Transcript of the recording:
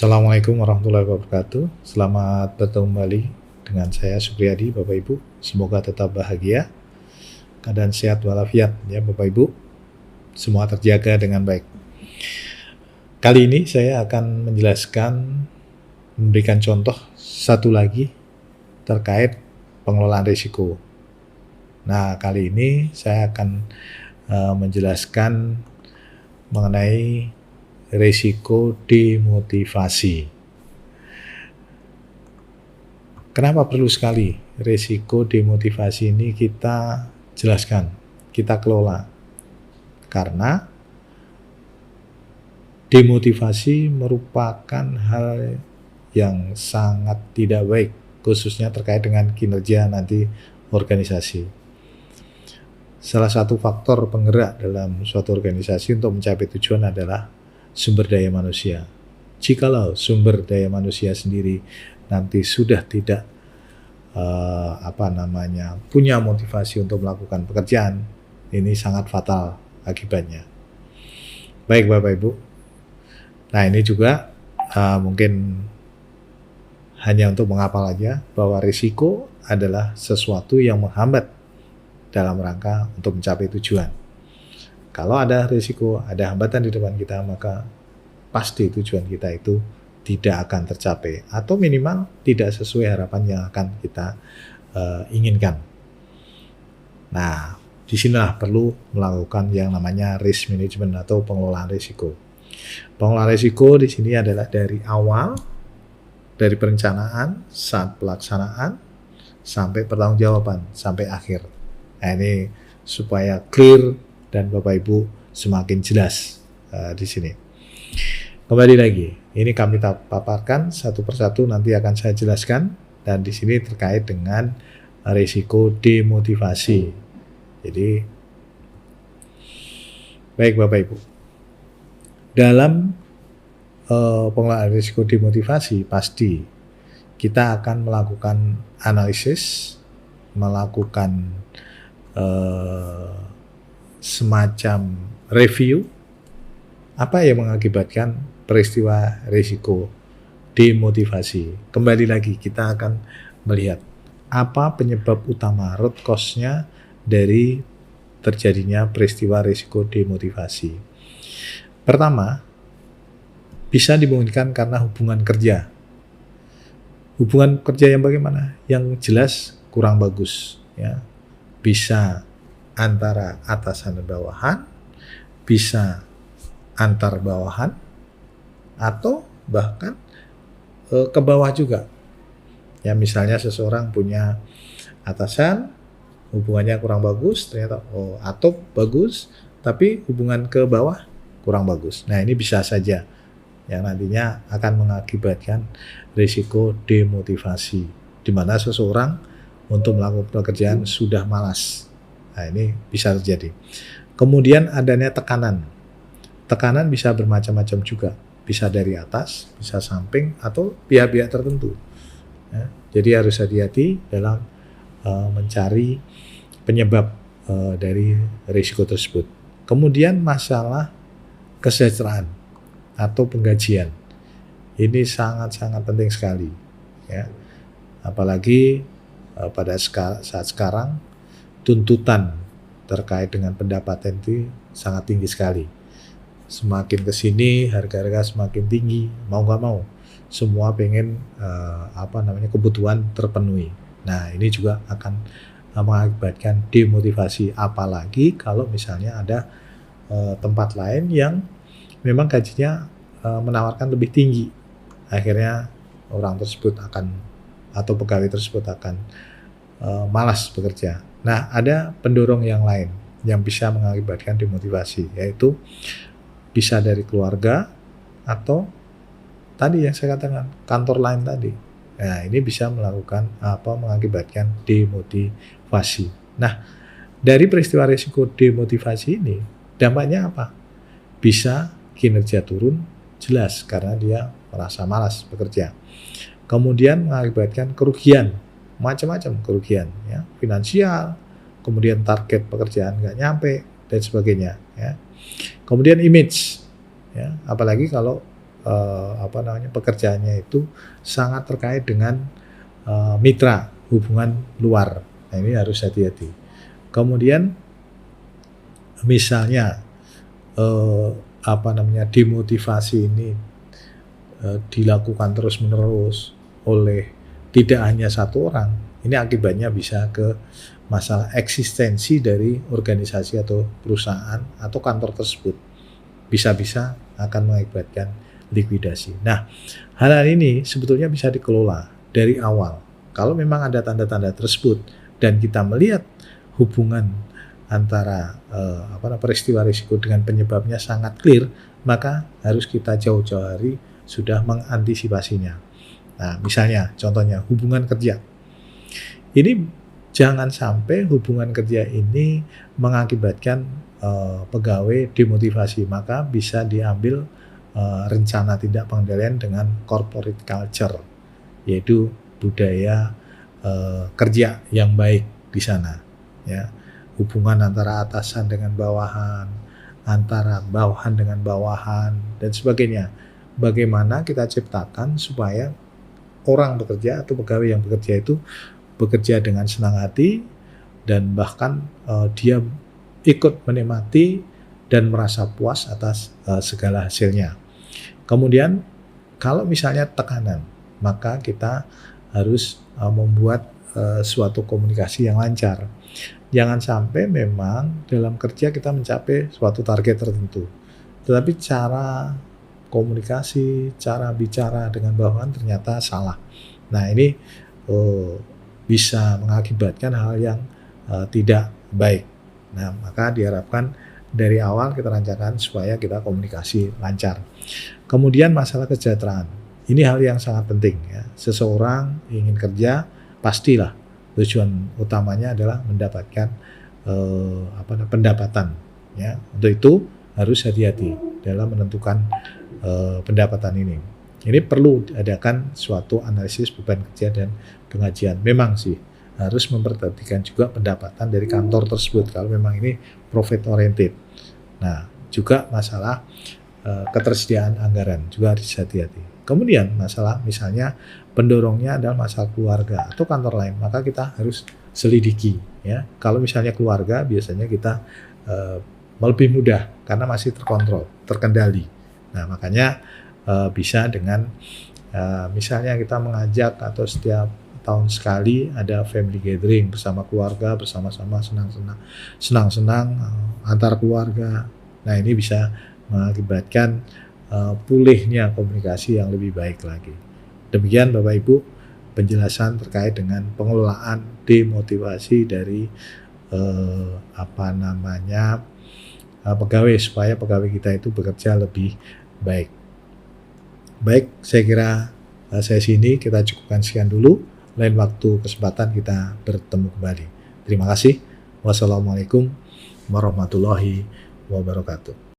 Assalamualaikum warahmatullahi wabarakatuh. Selamat bertemu kembali dengan saya Supriyadi, Bapak Ibu. Semoga tetap bahagia, keadaan sehat walafiat ya Bapak Ibu. Semua terjaga dengan baik. Kali ini saya akan menjelaskan, memberikan contoh satu lagi terkait pengelolaan risiko. Nah, kali ini saya akan menjelaskan mengenai risiko demotivasi. Kenapa perlu sekali risiko demotivasi ini kita jelaskan, kita kelola? Karena demotivasi merupakan hal yang sangat tidak baik, khususnya terkait dengan kinerja nanti organisasi. Salah satu faktor penggerak dalam suatu organisasi untuk mencapai tujuan adalah sumber daya manusia. Jikalau sumber daya manusia sendiri nanti sudah tidak punya motivasi untuk melakukan pekerjaan, ini sangat fatal akibatnya. Baik Bapak Ibu. Nah, ini juga mungkin hanya untuk menghafal aja bahwa risiko adalah sesuatu yang menghambat dalam rangka untuk mencapai tujuan. Kalau ada risiko, ada hambatan di depan kita, maka pasti tujuan kita itu tidak akan tercapai atau minimal tidak sesuai harapan yang akan kita inginkan. Nah, disinilah perlu melakukan yang namanya risk management atau pengelolaan risiko. Pengelolaan risiko di sini adalah dari awal, dari perencanaan, saat pelaksanaan, sampai pertanggungjawaban, sampai akhir. Nah, ini supaya clear dan Bapak Ibu semakin jelas di sini. Kembali lagi, ini kami paparkan satu persatu, nanti akan saya jelaskan, dan di sini terkait dengan risiko demotivasi. Jadi, baik Bapak Ibu, dalam pengelolaan risiko demotivasi pasti kita akan melakukan analisis, melakukan semacam review apa yang mengakibatkan peristiwa risiko demotivasi. Kembali lagi kita akan melihat apa penyebab utama, root cause-nya dari terjadinya peristiwa risiko demotivasi. Pertama, bisa dimungkinkan karena hubungan kerja. Hubungan kerja yang bagaimana? Yang jelas kurang bagus ya. Bisa antara atasan dan bawahan, bisa antar bawahan, atau bahkan ke bawah juga. Ya, misalnya seseorang punya atasan, hubungannya kurang bagus, ternyata atau bagus, tapi hubungan ke bawah kurang bagus. Nah, ini bisa saja yang nantinya akan mengakibatkan risiko demotivasi, di mana seseorang untuk melakukan pekerjaan sudah malas. Nah, ini bisa terjadi. Kemudian adanya tekanan. Tekanan bisa bermacam-macam juga. Bisa dari atas, bisa samping, atau pihak-pihak tertentu. Ya, jadi harus hati-hati dalam mencari penyebab dari risiko tersebut. Kemudian masalah kesejahteraan atau penggajian. Ini sangat-sangat penting sekali. Ya. Apalagi pada saat sekarang tuntutan terkait dengan pendapatan itu sangat tinggi sekali. Semakin kesini harga-harga semakin tinggi, mau nggak mau semua pengen kebutuhan terpenuhi. Nah, ini juga akan mengakibatkan demotivasi, apalagi kalau misalnya ada tempat lain yang memang gajinya menawarkan lebih tinggi. Akhirnya orang tersebut atau pegawai tersebut akan malas bekerja. Nah, ada pendorong yang lain yang bisa mengakibatkan demotivasi, yaitu bisa dari keluarga atau tadi yang saya katakan kantor lain tadi. Nah, ini bisa mengakibatkan demotivasi. Nah, dari peristiwa risiko demotivasi ini dampaknya apa? Bisa kinerja turun jelas karena dia merasa malas bekerja. Kemudian mengakibatkan kerugian, macam-macam kerugian ya, finansial, kemudian target pekerjaan nggak nyampe dan sebagainya ya. Kemudian image ya, apalagi kalau pekerjaannya itu sangat terkait dengan mitra, hubungan luar. Nah, ini harus hati-hati. Kemudian misalnya demotivasi ini dilakukan terus-menerus oleh tidak hanya satu orang, ini akibatnya bisa ke masalah eksistensi dari organisasi atau perusahaan atau kantor tersebut. Bisa-bisa akan mengakibatkan likuidasi. Nah, hal ini sebetulnya bisa dikelola dari awal. Kalau memang ada tanda-tanda tersebut dan kita melihat hubungan antara peristiwa risiko dengan penyebabnya sangat clear, maka harus kita jauh-jauh hari sudah mengantisipasinya. Nah, misalnya contohnya hubungan kerja. Ini jangan sampai hubungan kerja ini mengakibatkan pegawai demotivasi, maka bisa diambil rencana tindak pengendalian dengan corporate culture, yaitu budaya kerja yang baik di sana, ya. Hubungan antara atasan dengan bawahan, antara bawahan dengan bawahan, dan sebagainya. Bagaimana kita ciptakan supaya orang bekerja atau pegawai yang bekerja itu bekerja dengan senang hati dan bahkan dia ikut menikmati dan merasa puas atas segala hasilnya. Kemudian kalau misalnya tekanan, maka kita harus membuat suatu komunikasi yang lancar. Jangan sampai memang dalam kerja kita mencapai suatu target tertentu, tetapi cara komunikasi, cara bicara dengan bawahan ternyata salah. Nah, ini bisa mengakibatkan hal yang tidak baik. Nah, maka diharapkan dari awal kita rancangkan supaya kita komunikasi lancar. Kemudian masalah kesejahteraan. Ini hal yang sangat penting, ya. Seseorang ingin kerja, pastilah tujuan utamanya adalah mendapatkan pendapatan, ya. Untuk itu harus hati-hati dalam menentukan pendapatan ini. Ini perlu diadakan suatu analisis beban kerja dan pengajian. Memang sih harus memperhatikan juga pendapatan dari kantor tersebut kalau memang ini profit oriented. Nah, juga masalah ketersediaan anggaran juga harus hati-hati. Kemudian masalah misalnya pendorongnya adalah masalah keluarga atau kantor lain, maka kita harus selidiki, ya. Kalau misalnya keluarga, biasanya kita lebih mudah karena masih terkontrol, terkendali. Nah, makanya bisa dengan misalnya kita mengajak atau setiap tahun sekali ada family gathering bersama keluarga, bersama-sama senang-senang antar keluarga. Nah, ini bisa mengakibatkan pulihnya komunikasi yang lebih baik lagi. Demikian Bapak Ibu penjelasan terkait dengan pengelolaan demotivasi dari pegawai, supaya pegawai kita itu bekerja lebih baik. Baik, saya kira sesi ini kita cukupkan sekian dulu. Lain waktu kesempatan kita bertemu kembali. Terima kasih. Wassalamualaikum warahmatullahi wabarakatuh.